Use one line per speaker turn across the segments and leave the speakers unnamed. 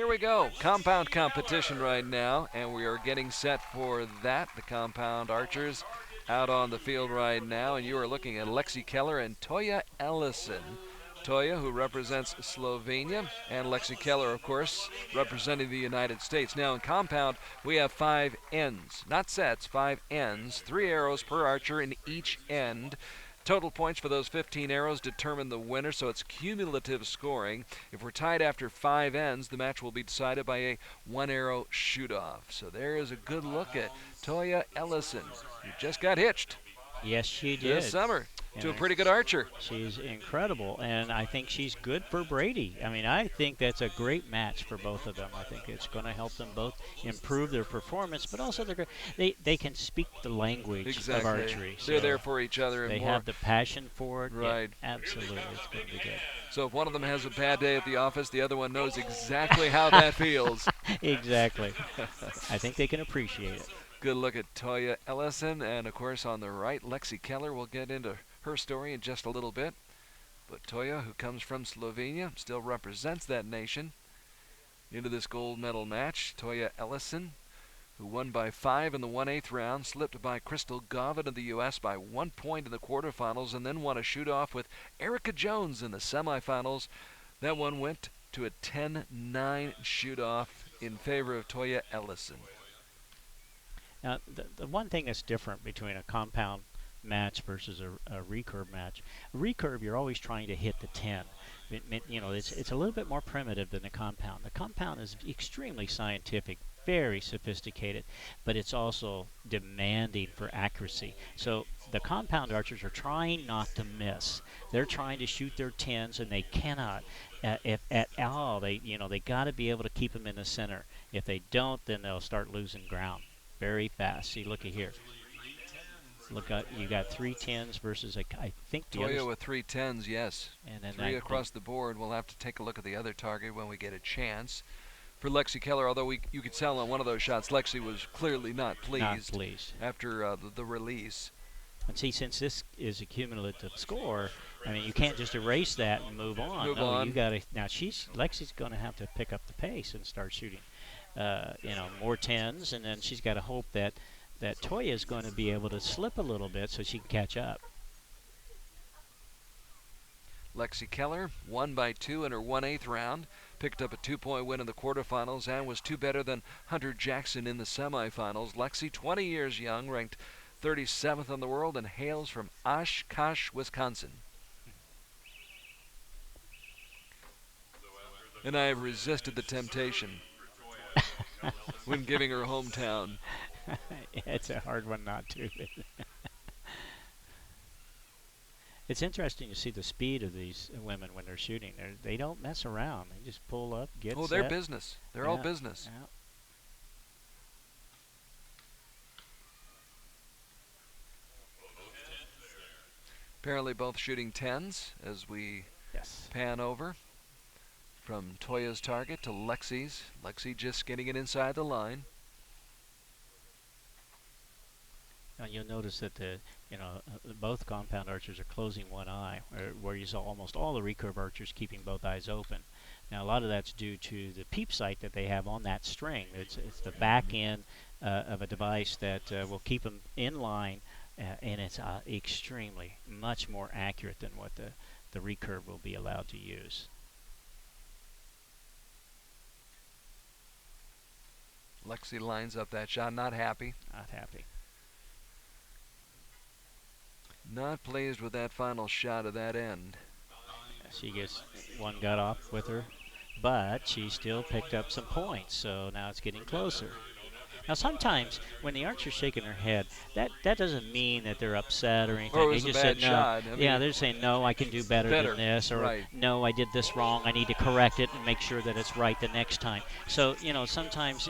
we go. Compound competition right now, and we are getting set for that. The compound archers out on the field right now, and you are looking at Lexi Keller and Toya Ellison. Toya, who represents Slovenia, and Lexi Keller, of course, representing the United States. Now in compound, we have 5 ends, not sets, 5 ends, 3 arrows per archer in each end. Total points for those 15 arrows determine the winner, so it's cumulative scoring. If we're tied after 5 ends, the match will be decided by a 1-arrow shoot-off. So there is a good look at Toya Ellison, who just got hitched.
Yes, she did.
This summer to a pretty good archer.
She's incredible, and I think she's good for Brady. I mean, I think that's a great match for both of them. I think it's going to help them both improve their performance, but also they can speak the language of archery.
They're there for each other.
They
and
have the passion for it.
Right.
Yeah, absolutely. It's going to be good.
So if one of them has a bad day at the office, the other one knows exactly how that feels.
Exactly. I think they can appreciate it.
Good look at Toya Ellison, and of course on the right, Lexi Keller. We'll get into her story in just a little bit. But Toya, who comes from Slovenia, still represents that nation. Into this gold medal match, Toya Ellison, who won by 5 in the 1/8 round, slipped by Crystal Govitt of the U.S. by 1 point in the quarterfinals, and then won a shoot-off with Erica Jones in the semifinals. That one went to a 10-9 shoot-off in favor of Toya Ellison.
Now, the one thing that's different between a compound match versus a recurve match, a recurve, you're always trying to hit the 10. It's a little bit more primitive than the compound. The compound is extremely scientific, very sophisticated, but it's also demanding for accuracy. So the compound archers are trying not to miss. They're trying to shoot their 10s, and they cannot. If at all, they got to be able to keep them in the center. If they don't, then they'll start losing ground very fast. See, look at here. Look, you got 3 10s versus I think the
Toya with 3 10s, yes.
And then
3 across the board. We'll have to take a look at the other target when we get a chance. For Lexi Keller, although you could tell on one of those shots, Lexi was clearly not pleased. After the release.
And see, since this is a cumulative score, I mean, you can't just erase that and move on. You got to. Now Lexi's going to have to pick up the pace and start shooting, more 10s, and then she's got to hope that Toya is going to be able to slip a little bit so she can catch up.
Lexi Keller won by 2 in her 1/8 round, picked up a 2-point win in the quarterfinals, and was 2 better than Hunter Jackson in the semifinals. Lexi, 20 years young, ranked 37th in the world, and hails from Oshkosh, Wisconsin. And I have resisted the temptation when giving her hometown.
It's a hard one not to. It's interesting to see the speed of these women when they're shooting. They don't mess around. They just pull up, get set.
They're business. They're all business.
Yeah.
Apparently both shooting 10s as we pan over from Toya's target to Lexi's. Lexi just getting it inside the line.
Now you'll notice that both compound archers are closing one eye, where you saw almost all the recurve archers keeping both eyes open. Now a lot of that's due to the peep sight that they have on that string. It's the back end of a device that will keep them in line, and it's extremely much more accurate than what the recurve will be allowed to use.
Lexi lines up that shot, not happy.
Not happy.
Not pleased with that final shot of that end.
She gets one gut off with her, but she still picked up some points, so now it's getting closer. Now sometimes when the archer's shaking her head, that doesn't mean that they're upset or anything.
Or it was
they
a
just
bad
said no.
shot.
They're saying no, I can do better than this, or no, I did this wrong. I need to correct it and make sure that it's right the next time. So sometimes.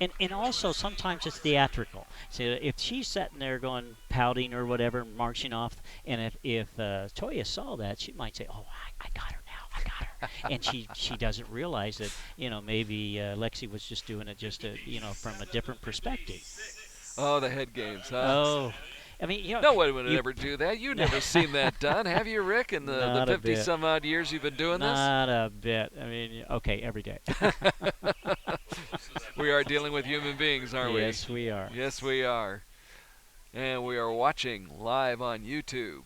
And also sometimes it's theatrical. So if she's sitting there going pouting or whatever, marching off, and if Toya saw that, she might say, "Oh, I got her now, I got her," and she doesn't realize that maybe Lexi was just doing it just from a different perspective.
Oh, the head games, huh?
Oh, I mean,
no one would ever do that. You've never seen that done, have you, Rick? In the 50-some-odd years you've been doing this?
Not a bit. I mean, okay, every day.
We are dealing with human beings, aren't we?
Yes, we are.
Yes, we are. And we are watching live on YouTube.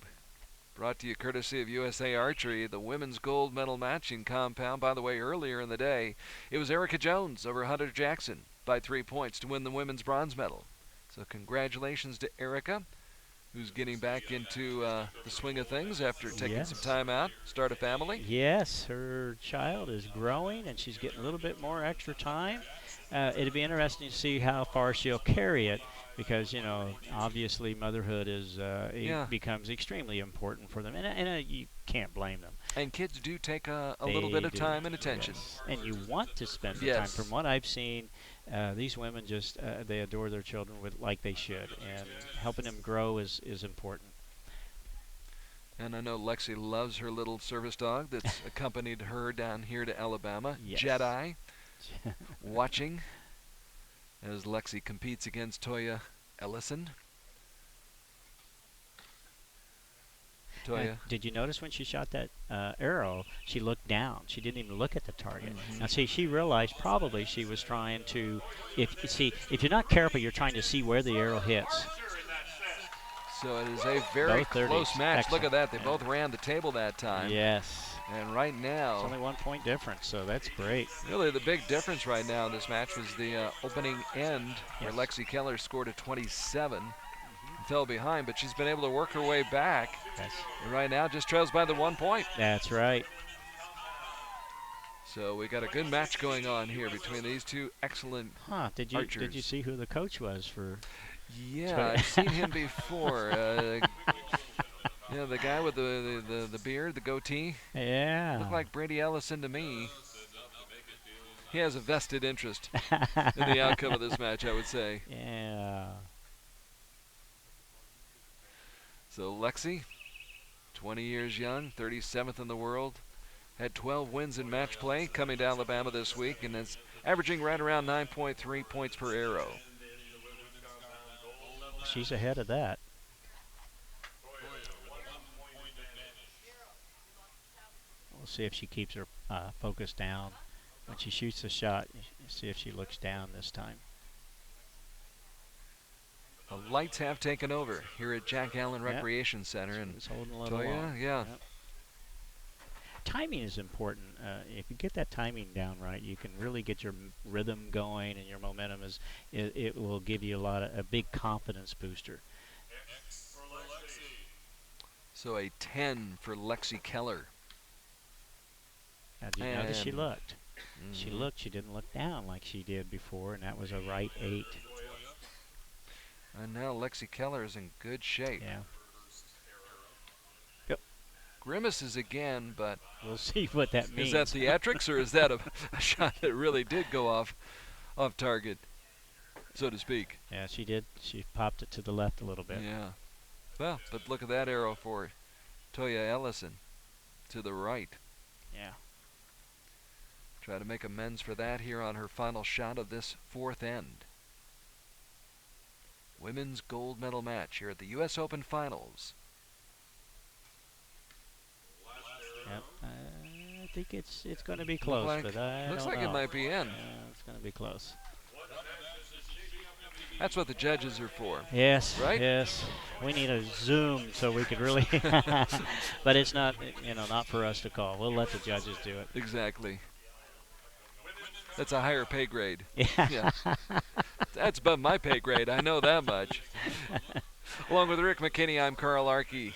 Brought to you courtesy of USA Archery, the women's gold medal matching compound. By the way, earlier in the day, it was Erica Jones over Hunter Jackson by 3 points to win the women's bronze medal. So congratulations to Erica, who's getting back into the swing of things after taking some time out, start a family.
Yes, her child is growing, and she's getting a little bit more extra time. It'd be interesting to see how far she'll carry it, because, you know, obviously motherhood is becomes extremely important for them, and you can't blame them.
And kids do take a little bit of time and attention.
Yes. And you want to spend the time. From what I've seen, these women just they adore their children like they should, and helping them grow is important.
And I know Lexi loves her little service dog that's accompanied her down here to Alabama, Jedi, watching as Lexi competes against Toya Ellison. Toya.
Did you notice when she shot that arrow, she looked down. She didn't even look at the target. Now, see, she realized probably she was trying to, if you're not careful, you're trying to see where the arrow hits.
So it is a very close match. Excellent. Look at that. They both ran the table that time.
Yes.
And right now,
it's only 1 point difference, so that's great.
Really, the big difference right now in this match was the opening end, where Lexi Keller scored a 27. Fell behind, but she's been able to work her way back.
Yes.
And right now just trails by the 1 point.
That's right.
So we got a good match going on here between these two excellent
Did you see who the coach was for?
Yeah, I've seen him before. Yeah, the guy with the beard, the goatee.
Yeah.
Looked like Brady Ellison to me. He has a vested interest in the outcome of this match, I would say.
Yeah.
So Lexi, 20 years young, 37th in the world, had 12 wins in match play coming to Alabama this week, and is averaging right around 9.3 points per arrow.
She's ahead of that. We'll see if she keeps her focus down. When she shoots the shot, see if she looks down this time.
The lights have taken over here at Jack Allen Recreation Center. And
it's holding a little
Toya,
Yep. Timing is important. If you get that timing down right, you can really get your rhythm going, and your momentum it will give you a big confidence booster.
So a 10 for Lexi Keller.
Now, did you notice she looked? She looked. She didn't look down like she did before, and that was a right 8.
And now Lexi Keller is in good shape.
Yeah.
Grimaces again, but
we'll see what that means.
Is that theatrics, or is that a shot that really did go off target, so to speak?
Yeah, she did. She popped it to the left a little bit.
Yeah. Well, but look at that arrow for Toya Ellison to the right.
Yeah.
Try to make amends for that here on her final shot of this 4th end. Women's gold medal match here at the U.S. Open Finals.
Yep. I think it's going to be close, but I
looks
don't
like
know.
It might be in.
It's going to be close.
That's what the judges are for.
Yes.
Right?
Yes. We need a Zoom so we could really, but it's not, not for us to call. We'll let the judges do it.
Exactly. That's a higher pay grade.
Yeah.
That's above my pay grade. I know that much. Along with Rick McKinney, I'm Carl Archery,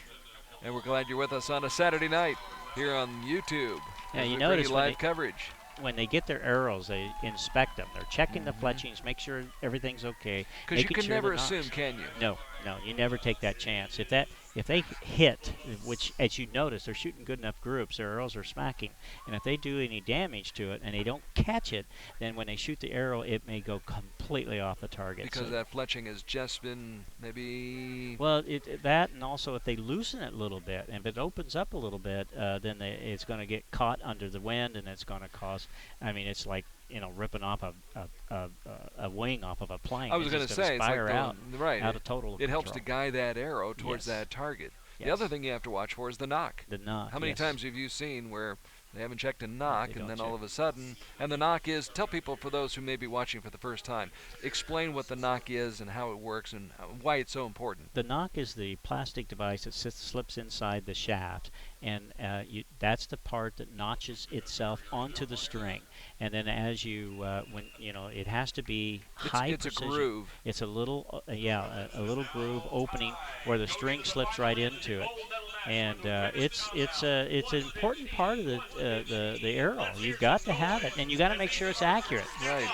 and we're glad you're with us on a Saturday night here on YouTube.
Yeah, you notice
live coverage.
When they get their arrows, they inspect them. They're checking the fletchings, make sure everything's okay.
Because you can never assume, can you?
No, you never take that chance. If they hit, which as you notice, they're shooting good enough groups, their arrows are smacking, and if they do any damage to it and they don't catch it, then when they shoot the arrow, it may go completely off the target.
Because that fletching has just been maybe...
Well, that, and also if they loosen it a little bit, and if it opens up a little bit, then it's going to get caught under the wind, and it's going to cause, it's like, ripping off a wing off of a plane.
I was
going to
say, it's like
out,
right.
out of total
It
control.
helps to guide that arrow towards
Yes.
that target.
Yes.
The other thing you have to watch for is the knock.
The knock.
How many
yes.
times have you seen where they haven't checked a knock,
They
and then
don't
all
check.
of a sudden, and the knock is, tell people, for those who may be watching for the first time, explain what the knock is and how it works and why it's so important.
The knock is the plastic device that slips inside the shaft, and that's the part that notches itself onto the string. And then as you, when it has to be high
It's
precision.
a groove.
It's a little, a little groove opening where the string slips right into it. And it's an important part of the arrow. You've got to have it, and you got to make sure it's accurate.
Right.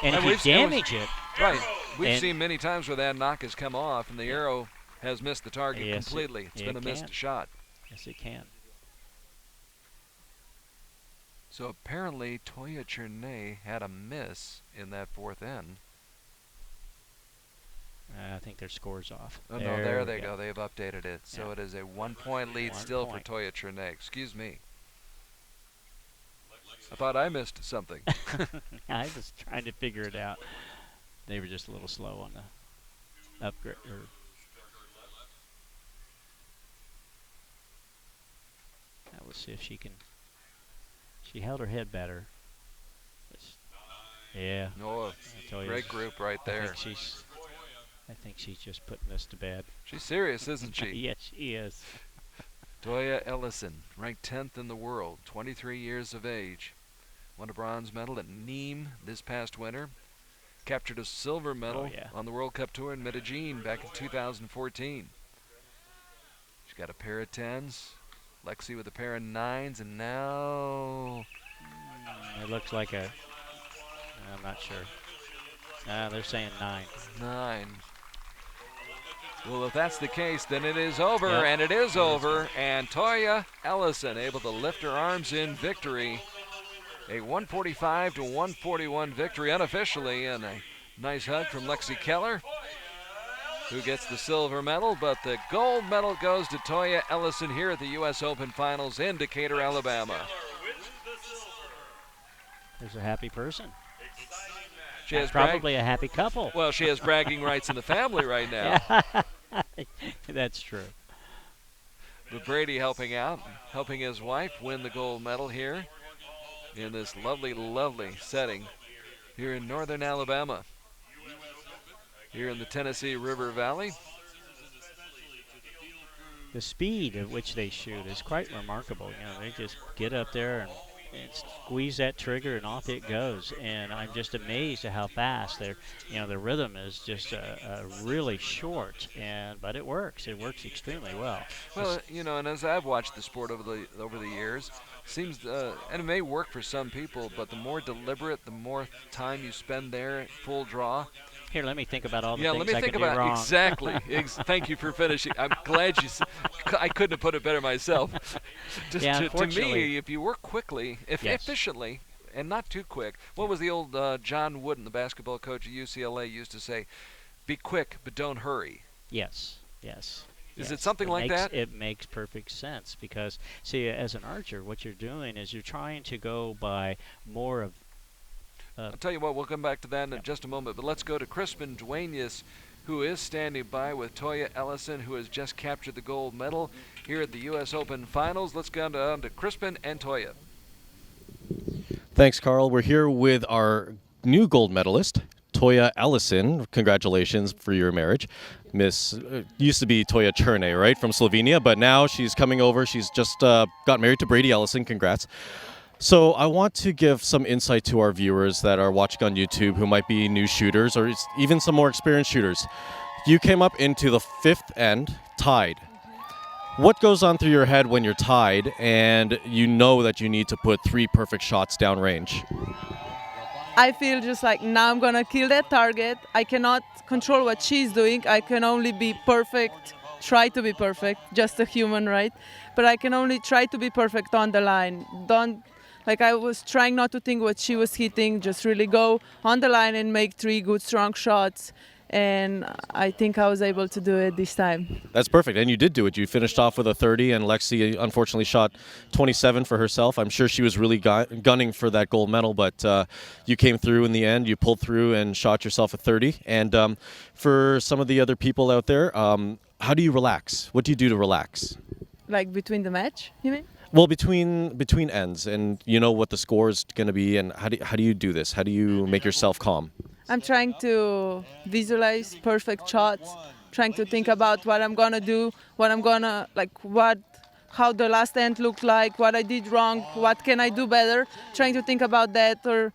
And if you damage it,
right. We've seen many times where that knock has come off, and the arrow has missed the target completely. It's been a missed shot.
Yes, it can.
So apparently, Toja Cerne had a miss in that fourth end.
I think their score's off.
Oh, no, there they go. They've updated it. So it is a 1-point lead still for Toja Cerne. Excuse me. I thought I missed something.
I was trying to figure it out. They were just a little slow on the upgrade. Now we'll see if she can. She held her head better. Yeah.
No, great group right there.
I think she's just putting this to bed.
She's serious, isn't she?
Yes, she is.
Toya Ellison, ranked 10th in the world, 23 years of age. Won a bronze medal at Nîmes this past winter. Captured a silver medal on the World Cup Tour in Medellin back in 2014. She's got a pair of 10s. Lexi with a pair of 9s, and now...
It looks like a... I'm not sure. They're saying 9.
9. Well, if that's the case, then it is over, and it is over. And Toya Ellison able to lift her arms in victory. A 145 to 141 victory unofficially, and a nice hug from Lexi Keller, who gets the silver medal. But the gold medal goes to Toya Ellison here at the U.S. Open Finals in Decatur, Alabama.
There's a happy person.
She has
probably a happy couple.
Well, she has bragging rights in the family right now.
That's true.
But Brady helping out, helping his wife win the gold medal here in this lovely, lovely setting here in northern Alabama, here in the Tennessee River Valley.
The speed at which they shoot is quite remarkable. They just get up there and squeeze that trigger and off it goes. And I'm just amazed at how fast the rhythm is just really short. But it works. It works extremely well.
Well, and as I've watched the sport over the years, seems and it may work for some people, but the more deliberate, the more time you spend there, full draw.
Here, let me think about all the things
let me think about
wrong.
Exactly. Thank you for finishing. I'm glad I couldn't have put it better myself. To me, if you work quickly, efficiently, and not too quick. What was the old John Wooden, the basketball coach at UCLA, used to say? Be quick, but don't hurry.
Yes.
Is it something like that?
It makes perfect sense because, see, as an archer, what you're doing is you're trying to go by more of...
I'll tell you what, we'll come back to that in just a moment, but let's go to Crispin Duenas, who is standing by with Toya Ellison, who has just captured the gold medal here at the U.S. Open Finals. Let's go on to Crispin and Toya.
Thanks, Carl. We're here with our new gold medalist, Toya Ellison. Congratulations for your marriage. Used to be Toja Cerne, right, from Slovenia, but now she's coming over. She's just got married to Brady Ellison. Congrats. So I want to give some insight to our viewers that are watching on YouTube who might be new shooters or even some more experienced shooters. You came up into the fifth end tied. What goes on through your head when you're tied and you know that you need to put 3 perfect shots downrange?
I feel just like now I'm going to kill that target. I cannot control what she's doing. I can only be perfect, try to be perfect, just a human, right? But I can only try to be perfect on the line. I was trying not to think what she was hitting, just really go on the line and make 3 good, strong shots. and I think I was able to do it this time.
That's perfect, and you did do it. You finished off with a 30, and Lexi unfortunately shot 27 for herself. I'm sure she was really gunning for that gold medal, but you came through in the end. You pulled through and shot yourself a 30. And for some of the other people out there, how do you relax? What do you do to relax?
Like between the match, you mean?
Well, between ends, and you know what the score is going to be, and how do you do this? How do you make yourself calm?
I'm trying to visualize perfect shots, trying to think about what I'm gonna do, how the last end looked like, what I did wrong, what can I do better, trying to think about that, or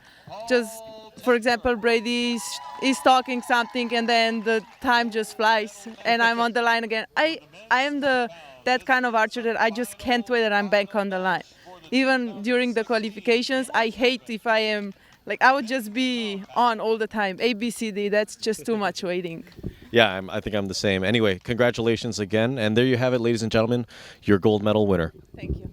just, for example, Brady is talking something and then the time just flies and I'm on the line again. I am that kind of archer that I just can't wait that I'm back on the line. Even during the qualifications, I hate if I am, I would just be on all the time. A, B, C, D, that's just too much waiting.
Yeah, I think I'm the same. Anyway, congratulations again. And there you have it, ladies and gentlemen, your gold medal winner.
Thank you.